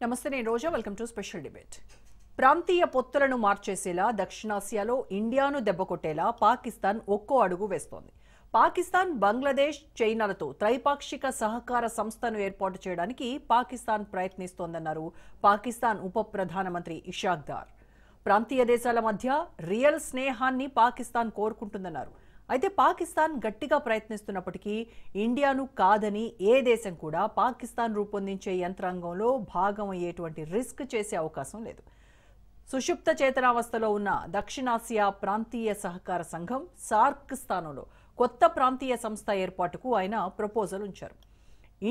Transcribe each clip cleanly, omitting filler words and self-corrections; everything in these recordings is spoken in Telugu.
నమస్తే నేను రోజా వెల్కమ్ టు స్పెషల్ డిబేట్. ప్రాంతీయ పొత్తులను మార్చేసేలా దక్షిణాసియాలో ఇండియాను దెబ్బకొట్టేలా పాకిస్తాన్ ఒక్కో అడుగు వేస్తోంది. పాకిస్తాన్, బంగ్లాదేశ్, చైనాలతో త్రైపాక్షిక సహకార సంస్థను ఏర్పాటు చేయడానికి పాకిస్తాన్ ప్రయత్నిస్తోందన్నారు పాకిస్తాన్ ఉప ప్రధానమంత్రి ఇషాక్ దార్. ప్రాంతీయ దేశాల మధ్య రియల్ స్నేహాన్ని పాకిస్తాన్ కోరుకుంటుందన్నారు. అయితే పాకిస్తాన్ గట్టిగా ప్రయత్నిస్తున్నప్పటికీ ఇండియాను కాదని ఏ దేశం కూడా పాకిస్తాన్ రూపొందించే యంత్రాంగంలో భాగం అయ్యేటువంటి రిస్క్ చేసే అవకాశం లేదు. సుషుప్త చేతనావస్థలో ఉన్న దక్షిణాసియా ప్రాంతీయ సహకార సంఘం సార్క్ స్థానంలో కొత్త ప్రాంతీయ సంస్థ ఏర్పాటుకు ఆయన ప్రపోజల్ ఉంచారు.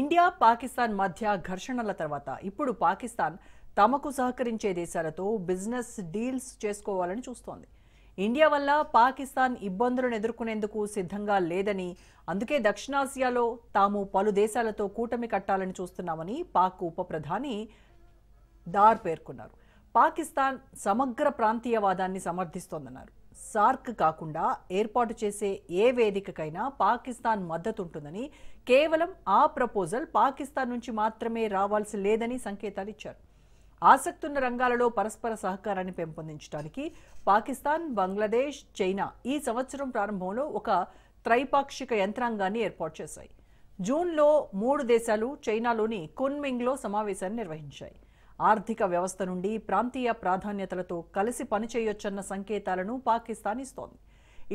ఇండియా, పాకిస్తాన్ మధ్య ఘర్షణల తర్వాత ఇప్పుడు పాకిస్తాన్ తమకు సహకరించే దేశాలతో బిజినెస్ డీల్స్ చేసుకోవాలని చూస్తోంది. ఇండియా వల్ల పాకిస్తాన్ ఇబ్బందులను ఎదుర్కొనేందుకు సిద్ధంగా లేదని, అందుకే దక్షిణాసియాలో తాము పలు దేశాలతో కూటమి కట్టాలని చూస్తున్నామని పాక్ ఉప ప్రధాని దార్ పేర్కొన్నారు. పాకిస్తాన్ సమగ్ర ప్రాంతీయవాదాన్ని సమర్థిస్తోందన్నారు. సార్క్ కాకుండా ఏర్పాటు చేసే ఏ వేదికకైనా పాకిస్తాన్ మద్దతుంటుందని, కేవలం ఆ ప్రపోజల్ పాకిస్తాన్ నుంచి మాత్రమే రావాల్సి లేదని సంకేతాలు ఇచ్చారు. ఆసక్తున్న రంగాలలో పరస్పర సహకారాన్ని పెంపొందించడానికి పాకిస్తాన్, బంగ్లాదేశ్, చైనా ఈ సంవత్సరం ప్రారంభంలో ఒక త్రైపాక్షిక యంత్రాంగాన్ని ఏర్పాటు చేశాయి. జూన్లో 3 దేశాలు చైనాలోని కున్మింగ్లో సమావేశాన్ని నిర్వహించాయి. ఆర్థిక వ్యవస్థ నుండి ప్రాంతీయ ప్రాధాన్యతలతో కలిసి పనిచేయొచ్చన్న సంకేతాలను పాకిస్తాన్ ఇస్తోంది.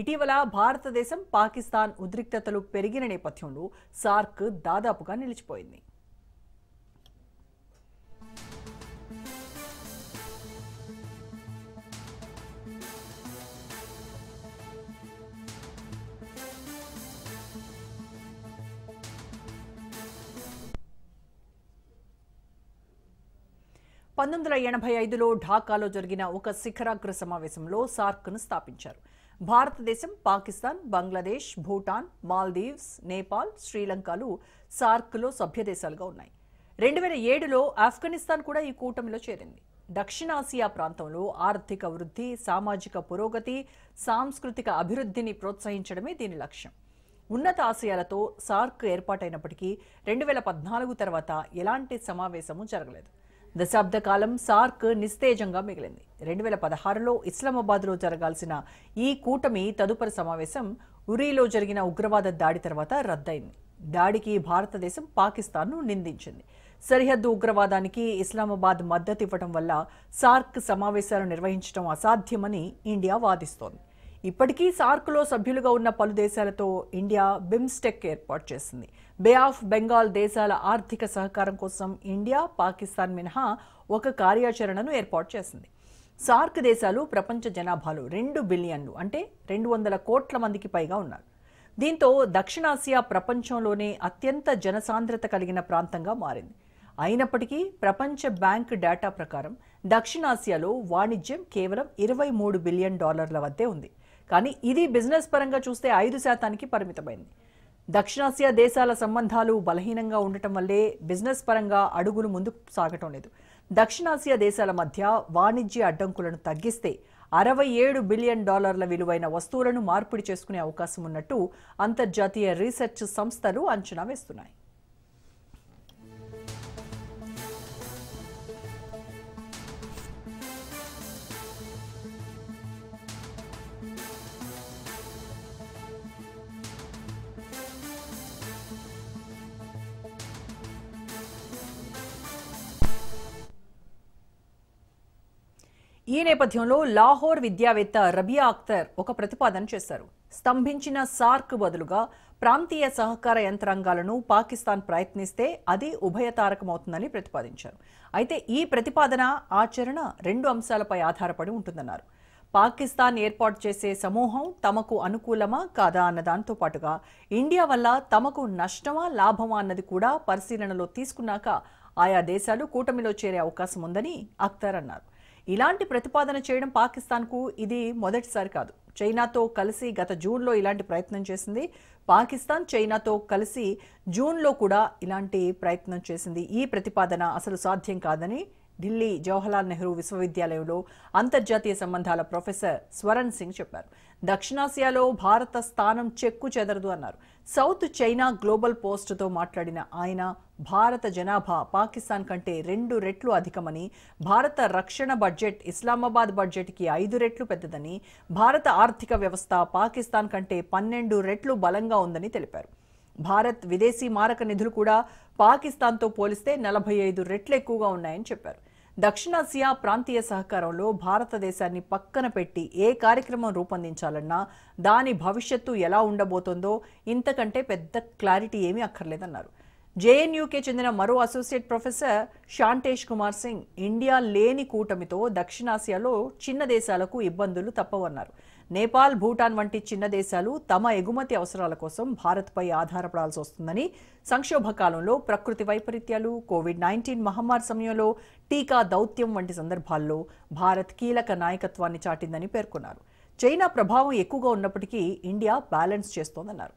ఇటీవల భారతదేశం, పాకిస్తాన్ ఉద్రిక్తతలు పెరిగిన నేపథ్యంలో సార్క్ దాదాపుగా నిలిచిపోయింది. లో ఢాకాలో జరిగిన ఒక శిఖరాగ్ర సమావేశంలో సార్క్ను స్థాపించారు. భారతదేశం, పాకిస్తాన్, బంగ్లాదేశ్, భూటాన్, మాల్దీవ్స్, నేపాల్, శ్రీలంకలు సార్క్లో సభ్యదేశాలుగా ఉన్నాయి. 2007లో ఆఫ్ఘనిస్తాన్ కూడా ఈ కూటమిలో చేరింది. దక్షిణాసియా ప్రాంతంలో ఆర్థిక వృద్ధి, సామాజిక పురోగతి, సాంస్కృతిక అభివృద్ధిని ప్రోత్సహించడమే దీని లక్ష్యం. ఉన్నత ఆశయాలతో సార్క్ ఏర్పాటైనప్పటికీ 2014 తర్వాత ఎలాంటి సమావేశము జరగలేదు. దశాబ్ద కాలం సార్క్ నిస్తేజంగా మిగిలింది. 2016లో ఇస్లామాబాద్లో జరగాల్సిన ఈ కూటమి తదుపరి సమావేశం ఉరీలో జరిగిన ఉగ్రవాద దాడి తర్వాత రద్దయింది. దాడికి భారతదేశం పాకిస్తాన్ను నిందించింది. సరిహద్దు ఉగ్రవాదానికి ఇస్లామాబాద్ మద్దతు ఇవ్వడం వల్ల సార్క్ సమావేశాలు నిర్వహించడం అసాధ్యమని ఇండియా వాదిస్తోంది. ఇప్పటికీ సార్క్లో సభ్యులుగా ఉన్న పలు దేశాలతో ఇండియా బిమ్స్టెక్ ఏర్పాటు చేసింది. బే ఆఫ్ బెంగాల్ దేశాల ఆర్థిక సహకారం కోసం ఇండియా, పాకిస్తాన్ మినహా ఒక కార్యాచరణను ఏర్పాటు చేసింది. సార్క్ దేశాలు ప్రపంచ జనాభాలో 2 బిలియన్లు అంటే 200 కోట్ల మందికి పైగా ఉన్నారు. దీంతో దక్షిణాసియా ప్రపంచంలోనే అత్యంత జనసాంద్రత కలిగిన ప్రాంతంగా మారింది. అయినప్పటికీ ప్రపంచ బ్యాంక్ డేటా ప్రకారం దక్షిణాసియాలో వాణిజ్యం కేవలం $23 బిలియన్ వద్దే ఉంది. కానీ ఇది బిజినెస్ పరంగా చూస్తే 5% పరిమితమైంది. దక్షిణాసియా దేశాల సంబంధాలు బలహీనంగా ఉండటం వల్లే బిజినెస్ పరంగా అడుగులు ముందుకు సాగటం లేదు. దక్షిణాసియా దేశాల మధ్య వాణిజ్య అడ్డంకులను తగ్గిస్తే $67 బిలియన్ విలువైన వస్తువులను మార్పిడి చేసుకునే అవకాశం ఉన్నట్టు అంతర్జాతీయ రీసెర్చ్ సంస్థలు అంచనా వేస్తున్నాయి. ఈ నేపథ్యంలో లాహోర్ విద్యావేత్త రబియా అఖ్తర్ ఒక ప్రతిపాదన చేశారు. స్తంభించిన సార్క్ బదులుగా ప్రాంతీయ సహకార యంత్రాంగాలను పాకిస్తాన్ ప్రయత్నిస్తే అది ఉభయతారకమవుతుందని ప్రతిపాదించారు. అయితే ఈ ప్రతిపాదన, ఆచరణ 2 అంశాలపై ఆధారపడి ఉంటుందన్నారు. పాకిస్తాన్ ఏర్పాటు చేసే సమూహం తమకు అనుకూలమా కాదా అన్న దాంతో పాటుగా ఇండియా వల్ల తమకు నష్టమా, లాభమా అన్నది కూడా పరిశీలనలో తీసుకున్నాక ఆయా దేశాలు కూటమిలో చేరే అవకాశం ఉందని అఖ్తర్ అన్నారు. ఇలాంటి ప్రతిపాదన చేయడం పాకిస్తాన్కు ఇది మొదటిసారి కాదు. చైనాతో కలిసి గత జూన్లో ఇలాంటి ప్రయత్నం చేసింది. పాకిస్తాన్ చైనాతో కలిసి జూన్లో కూడా ఇలాంటి ప్రయత్నం చేసింది. ఈ ప్రతిపాదన అసలు సాధ్యం కాదని ఢిల్లీ జవహర్లాల్ నెహ్రూ విశ్వవిద్యాలయంలో అంతర్జాతీయ సంబంధాల ప్రొఫెసర్ స్వరణ్ సింగ్ చెప్పారు. దక్షిణాసియాలో భారత స్థానం చెక్కు చెదరదు అన్నారు. సౌత్ చైనా గ్లోబల్ పోస్ట్తో మాట్లాడిన ఆయన భారత జనాభా పాకిస్తాన్ కంటే 2 రెట్లు అధికమని, భారత రక్షణ బడ్జెట్ ఇస్లామాబాద్ బడ్జెట్కి 5 రెట్లు పెద్దదని, భారత ఆర్థిక వ్యవస్థ పాకిస్తాన్ కంటే 12 రెట్లు బలంగా ఉందని తెలిపారు. భారత్ విదేశీ మారక నిధులు కూడా పాకిస్తాన్తో పోలిస్తే 45 రెట్లు ఎక్కువగా ఉన్నాయని చెప్పారు. దక్షిణాసియా ప్రాంతీయ సహకారంలో భారతదేశాన్ని పక్కన పెట్టి ఏ కార్యక్రమం రూపొందించాలన్నా దాని భవిష్యత్తు ఎలా ఉండబోతోందో ఇంతకంటే పెద్ద క్లారిటీ ఏమీ అక్కర్లేదన్నారు. జేఎన్యూకే చెందిన మరో associate professor Shantesh Kumar Singh India లేని కూటమితో దక్షిణాసియాలో చిన్న దేశాలకు ఇబ్బందులు తప్పవన్నారు. నేపాల్, భూటాన్ వంటి చిన్న దేశాలు తమ ఎగుమతి అవసరాల కోసం భారత్పై ఆధారపడాల్సి వస్తుందని, సంక్షోభ కాలంలో ప్రకృతి వైపరీత్యాలు, కోవిడ్-19 మహమ్మారి సమయంలో టీకా దౌత్యం వంటి సందర్భాల్లో భారత్ కీలక నాయకత్వాన్ని చాటిందని పేర్కొన్నారు. చైనా ప్రభావం ఎక్కువగా ఉన్నప్పటికీ ఇండియా బ్యాలెన్స్ చేస్తోందన్నారు.